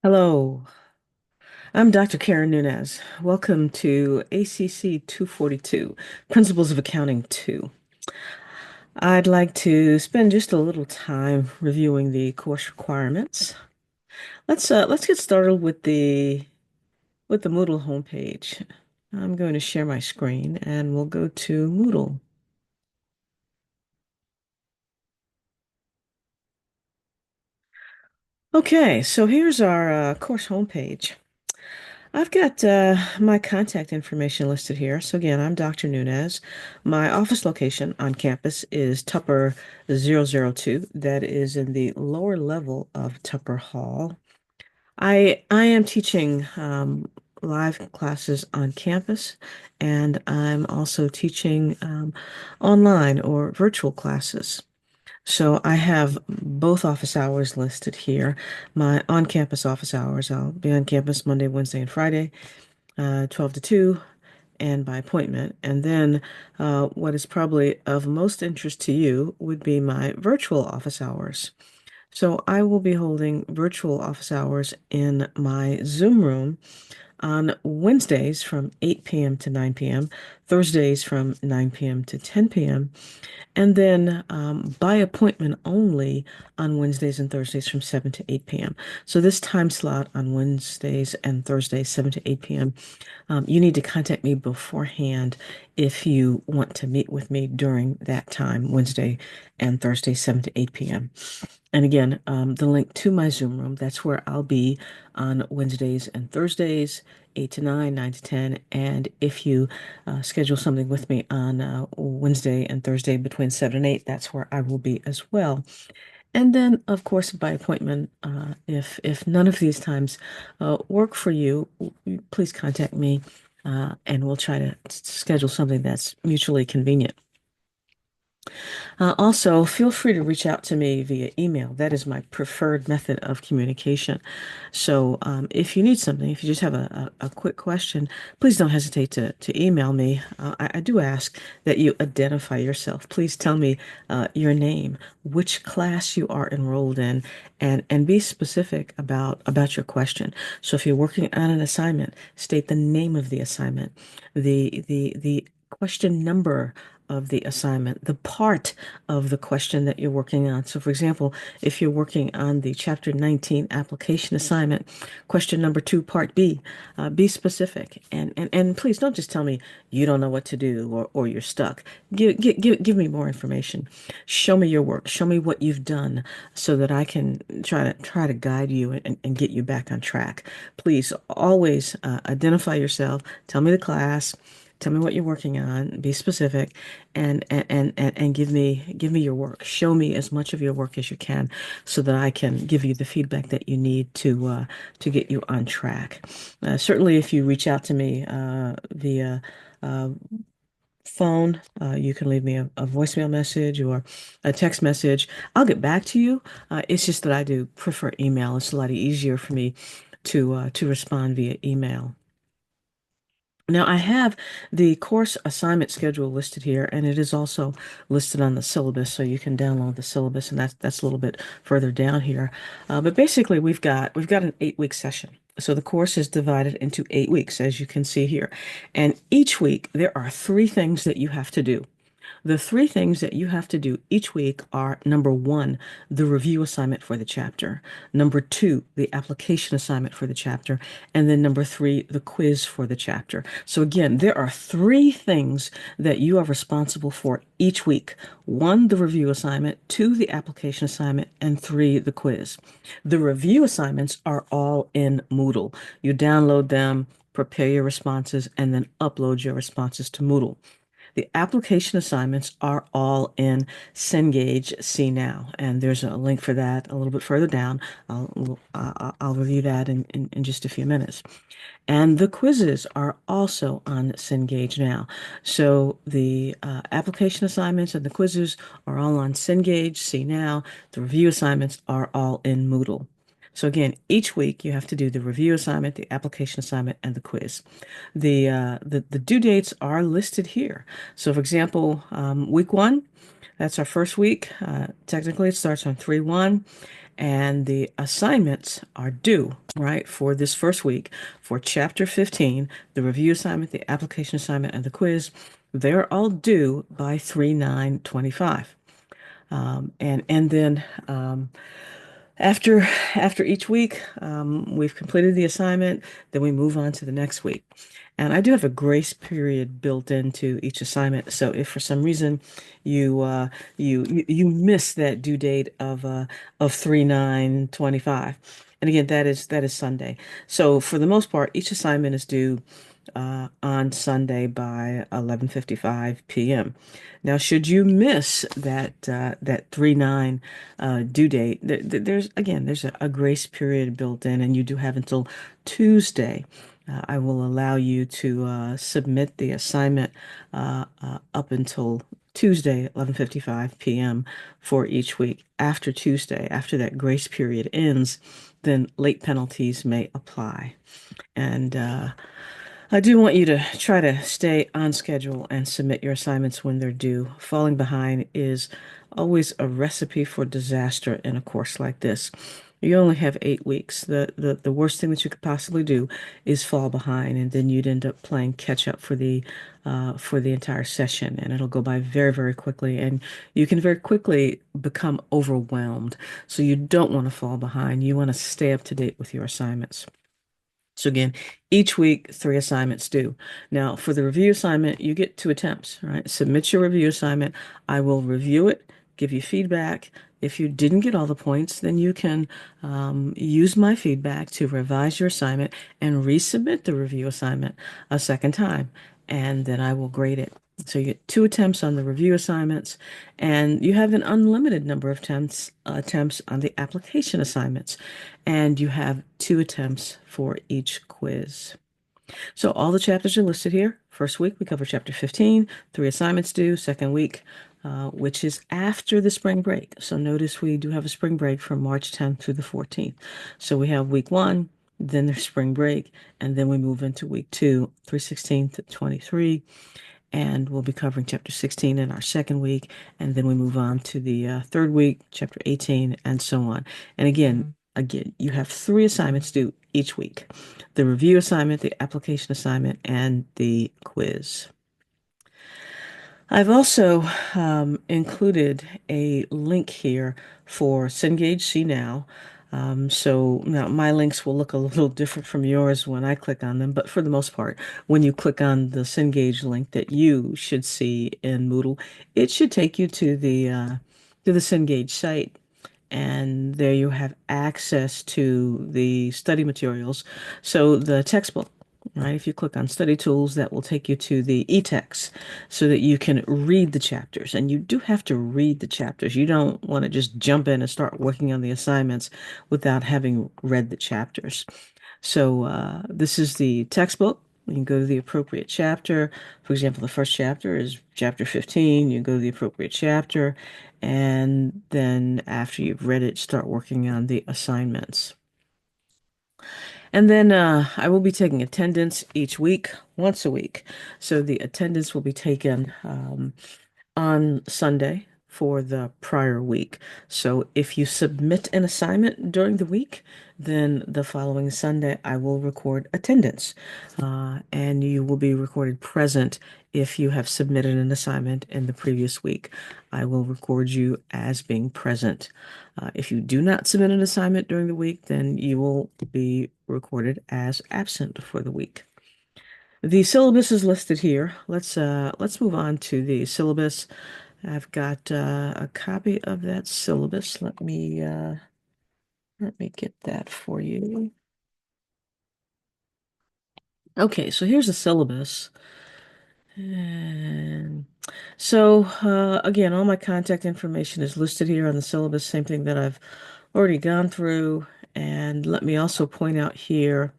Hello, I'm Dr. Karen Nunez. Welcome to ACC 242, Principles of Accounting 2. I'd like to spend just a little time reviewing the course requirements. Let's get started with the Moodle homepage. I'm going to share my screen and we'll go to Moodle. Okay, so here's our course homepage. I've got my contact information listed here. So again, I'm Dr. Nunez. My office location on campus is Tupper 002. That is in the lower level of Tupper Hall. I am teaching live classes on campus, and I'm also teaching online or virtual classes. So I have both office hours listed here. My on-campus office hours, I'll be on campus Monday, Wednesday, and Friday. 12 to 2 and by appointment. And then what is probably of most interest to you would be my virtual office hours. So I will be holding virtual office hours in my Zoom room on Wednesdays from 8 p.m. to 9 p.m., Thursdays from 9 p.m. to 10 p.m., and then by appointment only on Wednesdays and Thursdays from 7 to 8 p.m. So this time slot on Wednesdays and Thursdays, 7 to 8 p.m., you need to contact me beforehand if you want to meet with me during that time, Wednesday and Thursday, 7 to 8 p.m. And again, the link to my Zoom room, that's where I'll be on Wednesdays and Thursdays, 8 to 9, 9 to 10. And if you schedule something with me on Wednesday and Thursday between 7 and 8, that's where I will be as well. And then, of course, by appointment, if none of these times work for you, please contact me and we'll try to schedule something that's mutually convenient. Also, feel free to reach out to me via email. That is my preferred method of communication. So, if you need something, if you just have a quick question, please don't hesitate to email me. I do ask that you identify yourself. Please tell me your name, which class you are enrolled in, and be specific about your question. So, if you're working on an assignment, state the name of the assignment, the question number of the assignment, the part of the question that you're working on. So, for example, if you're working on the Chapter 19 application assignment, question number 2, Part B, be specific. And please don't just tell me you don't know what to do or you're stuck. Give me more information. Show me your work. Show me what you've done so that I can try to guide you and get you back on track. Please always identify yourself. Tell me the class. Tell me what you're working on, be specific, and give me your work. Show me as much of your work as you can so that I can give you the feedback that you need to get you on track. Certainly if you reach out to me via phone, you can leave me a voicemail message or a text message. I'll get back to you. It's just that I do prefer email. It's a lot easier for me to respond via email. Now, I have the course assignment schedule listed here, and it is also listed on the syllabus, so you can download the syllabus, and that's a little bit further down here. But basically, we've got an 8-week session. So the course is divided into 8 weeks, as you can see here. And each week, there are 3 things that you have to do. The 3 things that you have to do each week are number 1, the review assignment for the chapter, number 2, the application assignment for the chapter, and then number 3, the quiz for the chapter. So again, there are 3 things that you are responsible for each week. 1, the review assignment, 2, the application assignment, and 3, the quiz. The review assignments are all in Moodle. You download them, prepare your responses, and then upload your responses to Moodle. The application assignments are all in Cengage See Now, and there's a link for that a little bit further down. I'll review that in just a few minutes. And the quizzes are also on Cengage now. So the application assignments and the quizzes are all on Cengage See Now. The review assignments are all in Moodle. So again, each week you have to do the review assignment, the application assignment, and the quiz. The due dates are listed here. So for example, week 1, that's our first week. Technically, it starts on 3/1, and the assignments are due, right, for this first week for Chapter 15, the review assignment, the application assignment, and the quiz. They're all due by 3/9/25. And then after after each week, we've completed the assignment, then we move on to the next week. And I do have a grace period built into each assignment. So if for some reason you you miss that due date of 3/9/25, and again that is Sunday. So for the most part, each assignment is due on Sunday by 11:55 p.m. Now, should you miss that 3/9 due date, there's a grace period built in, and you do have until Tuesday. I will allow you to submit the assignment up until Tuesday, 11:55 p.m. for each week. After Tuesday, after that grace period ends, then late penalties may apply. And I do want you to try to stay on schedule and submit your assignments when they're due. Falling behind is always a recipe for disaster in a course like this. You only have 8 weeks. The worst thing that you could possibly do is fall behind, and then you'd end up playing catch up for the entire session, and it'll go by very, very quickly, and you can very quickly become overwhelmed. So you don't want to fall behind. You want to stay up to date with your assignments. So again, each week, 3 assignments due. Now, for the review assignment, you get 2 attempts, right? Submit your review assignment. I will review it, give you feedback. If you didn't get all the points, then you can use my feedback to revise your assignment and resubmit the review assignment a second time, and then I will grade it. So you get 2 attempts on the review assignments, and you have an unlimited number of attempts on the application assignments, and you have 2 attempts for each quiz. So all the chapters are listed here. First week, we cover chapter 15, 3 assignments due. Second week, which is after the spring break. So notice we do have a spring break from March 10th through the 14th. So we have week 1, then there's spring break, and then we move into week 2, 3/16 to 23. And we'll be covering chapter 16 in our second week, and then we move on to the third week, chapter 18, and so on. And again, you have 3 assignments due each week: the review assignment, the application assignment, and the quiz. I've also included a link here for Cengage See Now. So now my links will look a little different from yours when I click on them, but for the most part, when you click on the Cengage link that you should see in Moodle, it should take you to the Cengage site, and there you have access to the study materials. So the textbook, right? If you click on study tools, that will take you to the e-text so that you can read the chapters. And you do have to read the chapters. You don't want to just jump in and start working on the assignments without having read the chapters. So this is the textbook. You can go to the appropriate chapter. For example, the first chapter is chapter 15. You go to the appropriate chapter, and then after you've read it, start working on the assignments. And then I will be taking attendance each week, once a week. So the attendance will be taken on Sunday for the prior week. So if you submit an assignment during the week, then the following Sunday I will record attendance. And you will be recorded present if you have submitted an assignment in the previous week. I will record you as being present. If you do not submit an assignment during the week, then you will be recorded as absent for the week. The syllabus is listed here. Let's move on to the syllabus. I've got a copy of that syllabus. Let me get that for you. Okay, so here's the syllabus. And so again, all my contact information is listed here on the syllabus, same thing that I've already gone through. And let me also point out here,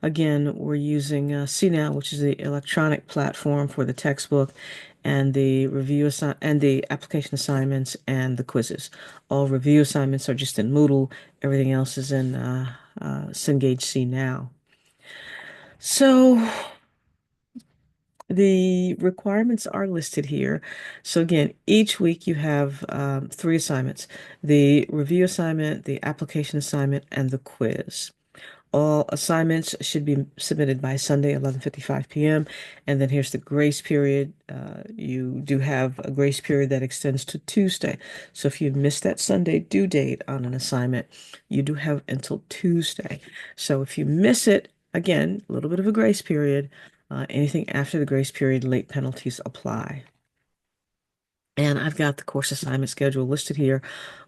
again, we're using CNOW, which is the electronic platform for the textbook and the and the application assignments and the quizzes. All review assignments are just in Moodle. Everything else is in Cengage See Now. So The requirements are listed here. So again, each week you have three assignments: the review assignment, the application assignment, and the quiz. All assignments should be submitted by Sunday, 11:55 p.m. And then here's the grace period. You do have a grace period that extends to Tuesday. So if you miss that Sunday due date on an assignment, you do have until Tuesday. So if you miss it, again, a little bit of a grace period. Anything after the grace period, late penalties apply. And I've got the course assignment schedule listed here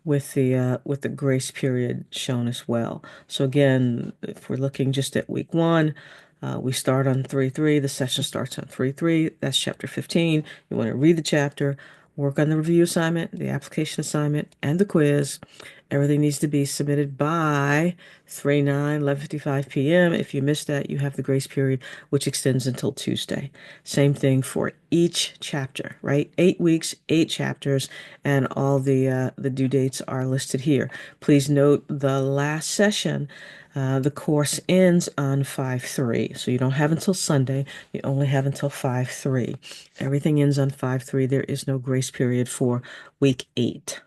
with the grace period shown as well. So again, if we're looking just at week one, we start on 3-3. The session starts on 3-3. That's chapter 15. You want to read the chapter, work on the review assignment, the application assignment, and the quiz. Everything needs to be submitted by 3/9, 11:55 p.m. If you miss that, you have the grace period, which extends until Tuesday. Same thing for each chapter, right? 8 weeks, 8 chapters, and all the due dates are listed here. Please note the last session, the course ends on 5/3, so you don't have until Sunday. You only have until 5/3. Everything ends on 5/3. There is no grace period for week 8.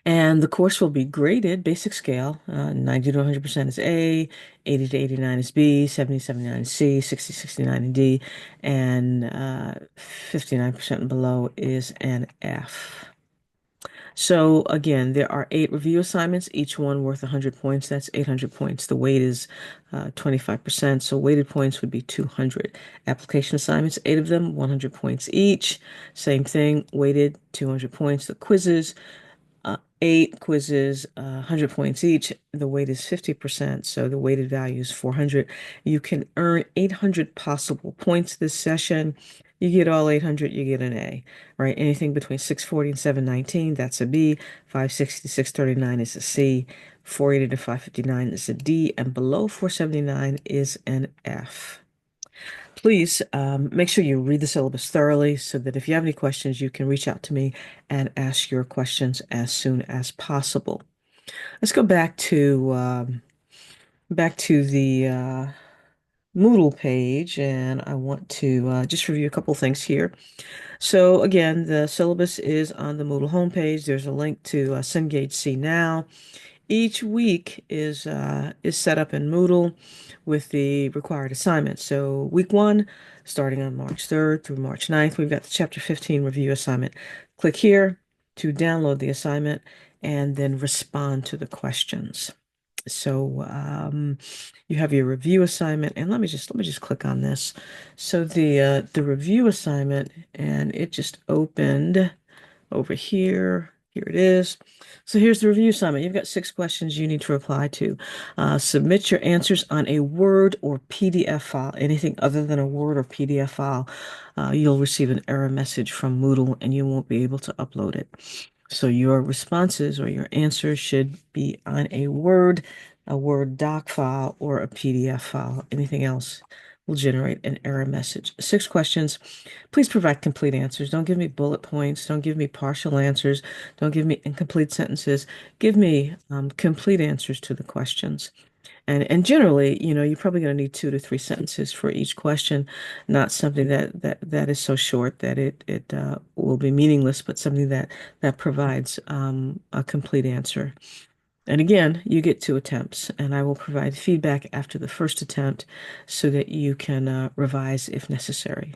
And the course will be graded basic scale. 90 to 100% is A, 80 to 89 is B, 70 to 79 is C, 60 to 69 is D, and 59% and below is an F. So again, there are 8 review assignments, each one worth 100 points. That's 800 points. The weight is 25%, so weighted points would be 200. Application assignments, 8 of them, 100 points each. Same thing, weighted 200 points. The quizzes, 8 quizzes, 100 points each. The weight is 50%, so the weighted value is 400. You can earn 800 possible points this session. You get all 800, you get an A, right? Anything between 640 and 719, that's a B. 560 to 639 is a C. 480 to 559 is a D, and below 479 is an F. Please make sure you read the syllabus thoroughly so that if you have any questions, you can reach out to me and ask your questions as soon as possible. Let's go back to the Moodle page, and I want to just review a couple things here. So again, the syllabus is on the Moodle homepage. There's a link to Cengage See Now. Each week is set up in Moodle with the required assignments. So week one, starting on March 3rd through March 9th, we've got the chapter 15 review assignment. Click here to download the assignment and then respond to the questions. So you have your review assignment, and let me just click on this. So the review assignment, and it just opened over here. Here it is. So here's the review assignment. You've got 6 questions you need to reply to. Submit your answers on a Word or PDF file. Anything other than a Word or PDF file, you'll receive an error message from Moodle and you won't be able to upload it. So your responses or your answers should be on a Word doc file, or a PDF file. Anything else will generate an error message. 6 questions. Please provide complete answers. Don't give me bullet points. Don't give me partial answers. Don't give me incomplete sentences. Give me complete answers to the questions. And generally, you're probably going to need 2 to 3 sentences for each question, not something that is so short that it will be meaningless, but something that provides a complete answer. And again, you get 2 attempts, and I will provide feedback after the first attempt so that you can revise if necessary.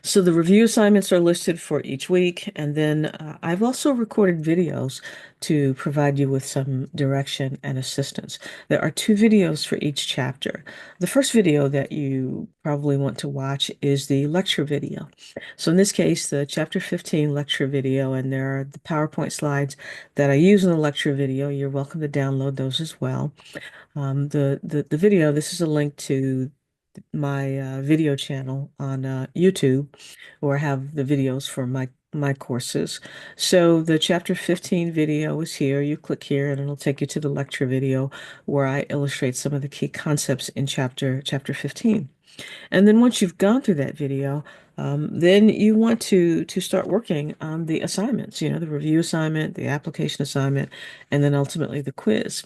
So the review assignments are listed for each week, and then I've also recorded videos to provide you with some direction and assistance. There are 2 videos for each chapter. The first video that you probably want to watch is the lecture video. So in this case, the chapter 15 lecture video, and there are the PowerPoint slides that I use in the lecture video. You're welcome to download those as well. The video, this is a link to my video channel on YouTube, where I have the videos for my courses. So the chapter 15 video is here. You click here and it'll take you to the lecture video where I illustrate some of the key concepts in chapter 15. And then once you've gone through that video, Then you want to start working on the assignments, the review assignment, the application assignment, and then ultimately the quiz.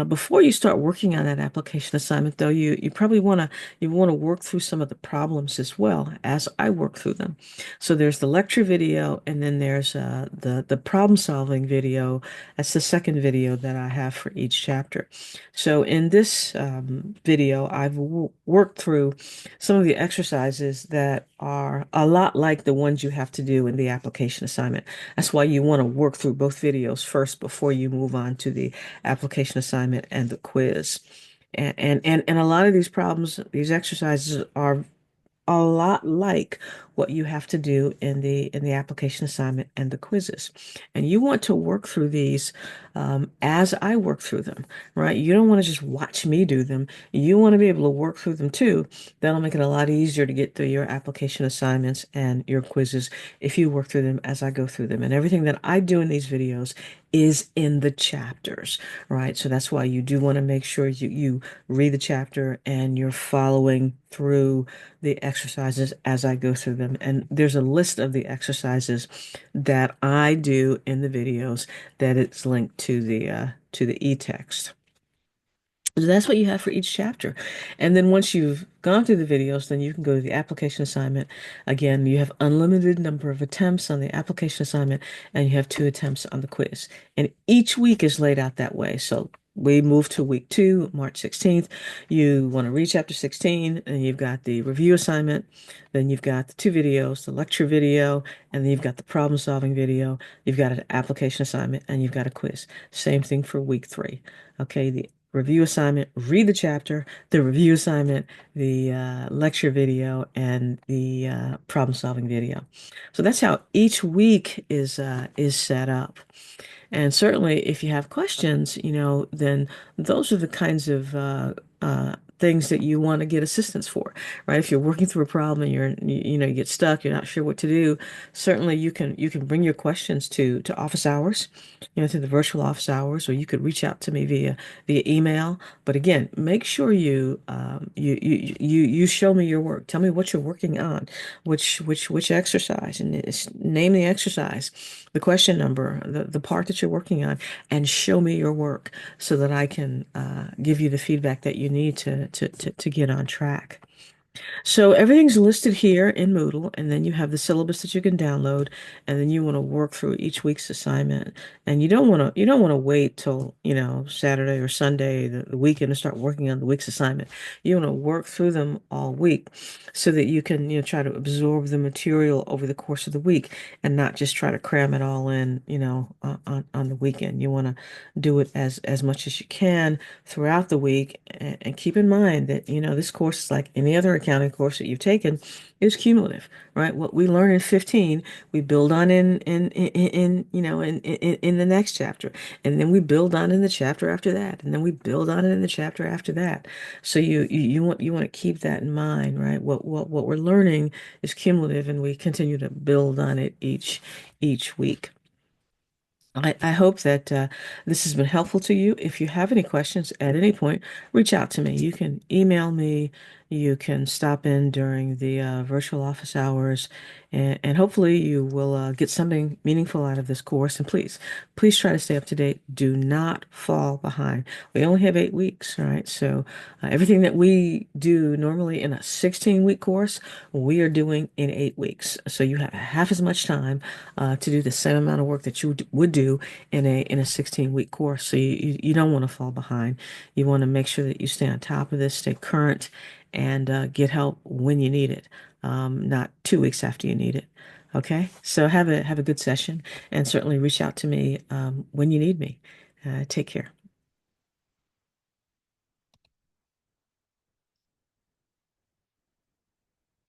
Before you start working on that application assignment, though, you probably want to work through some of the problems as well as I work through them. So there's the lecture video, and then there's the problem solving video. That's the second video that I have for each chapter. So in this video, I've w worked through some of the exercises that are a lot like the ones you have to do in the application assignment. That's why you want to work through both videos first before you move on to the application assignment and the quiz. And a lot of these problems, these exercises are a lot like what you have to do in the application assignment and the quizzes. And you want to work through these as I work through them, right? You don't want to just watch me do them. You want to be able to work through them too. That'll make it a lot easier to get through your application assignments and your quizzes if you work through them as I go through them. And everything that I do in these videos is in the chapters, right? So that's why you do want to make sure you read the chapter and you're following through the exercises as I go through them. And there's a list of the exercises that I do in the videos that it's linked to the e-text. So that's what you have for each chapter. And then once you've gone through the videos, then you can go to the application assignment. Again, you have unlimited number of attempts on the application assignment, and you have 2 attempts on the quiz. And each week is laid out that way. So we move to week 2, March 16th. You want to read chapter 16, and you've got the review assignment. Then you've got the 2 videos, the lecture video, and then you've got the problem solving video. You've got an application assignment, and you've got a quiz. Same thing for week 3. Okay, the review assignment, read the chapter, the review assignment, the lecture video, and the problem solving video. So that's how each week is set up. And certainly, if you have questions, then those are the kinds of things that you want to get assistance for, right? If you're working through a problem and you get stuck, you're not sure what to do, certainly you can bring your questions to office hours, to the virtual office hours, or you could reach out to me via email. But again, make sure you show me your work. Tell me what you're working on, which exercise, and name the exercise, the question number, the part that you're working on, and show me your work so that I can give you the feedback that you need to get on track. So everything's listed here in Moodle, and then you have the syllabus that you can download, and then you want to work through each week's assignment. And you don't want to wait till, Saturday or Sunday, the weekend to start working on the week's assignment. You want to work through them all week so that you can, try to absorb the material over the course of the week and not just try to cram it all in, on the weekend. You want to do it as much as you can throughout the week, and keep in mind that, this course is like any other accounting course that you've taken, is cumulative, right? What we learn in 15, we build on in the next chapter, and then we build on in the chapter after that, and then we build on it in the chapter after that. So you want to keep that in mind, right? What we're learning is cumulative, and we continue to build on it each week. I hope that this has been helpful to you. If you have any questions at any point, reach out to me. You can email me. You can stop in during the virtual office hours, and hopefully you will get something meaningful out of this course. And please try to stay up to date. Do not fall behind. We only have 8 weeks, right? So everything that we do normally in a 16-week course, we are doing in 8 weeks. So you have half as much time to do the same amount of work that you would do in a 16-week course. So you don't want to fall behind. You want to make sure that you stay on top of this, stay current, and get help when you need it, not 2 weeks after you need it. Okay, so have a good session, and certainly reach out to me when you need me. Take care.